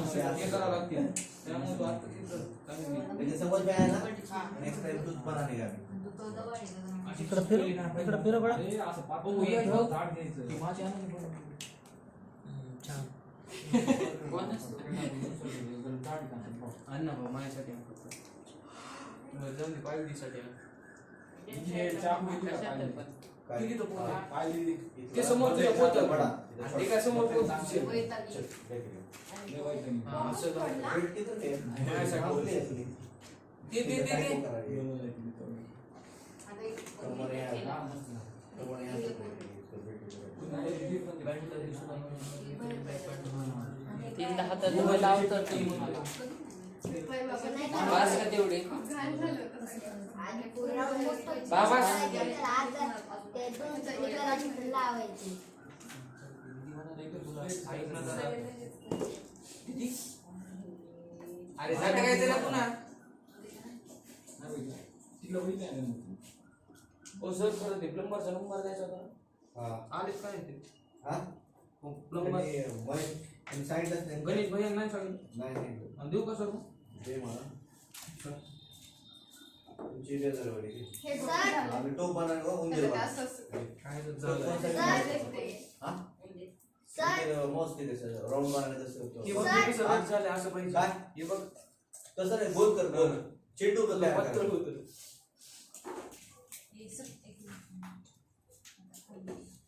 हे करावं लागते त्यामुळे तो आता तिथं त्याच्यासोबत काय आहे ना नेक्स्ट टाइम तूच बना निघा इकडं फिर बडा असं पापू या झाड द्यायचं की माझी आनंद छान अन्न भाऊ माझ्यासाठी जमली पाहिजेसाठी ते समोर तुझ्या पोत ते काय समोर पोत तीन हातात लावतात बस का तेवढे बाबा अरे जाता काय त्याला पुन्हा ओ सर परत ते प्लंबरचा नंबर द्यायचा होता आलेच काय ते हा प्लंबर आणि साईडलाच नाही गणेश भैया नाही सांगितलं नाही आणि देऊ का सर दे मला तुमची रेझर्वरी हे सर आम्ही टोप बनवणार उंदीर काय झालं हा सर मोस्टली तसं राऊंड बनवण्याचं असं हे होतं बघ कसं रद्द झालं असं पाहिजे काय हे बघ तसं नाही गोल कर गोल चेंडू कर पत्तर होतं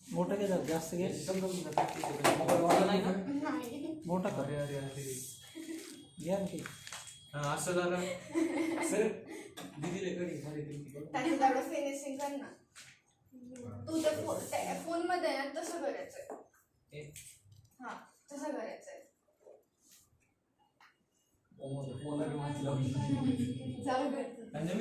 मोठा घे जरा, जास्त घे नाही ना मोठा कर अरे अरे अरे घ्या ना की असं झालं सर दीदीले कडी खाली केली त्याने तेवढं फिनिशिंग कर ना तू त्या फोन मध्ये ना तसं करायचंय हा तसं करायचंय फोन जाऊ दे नवीन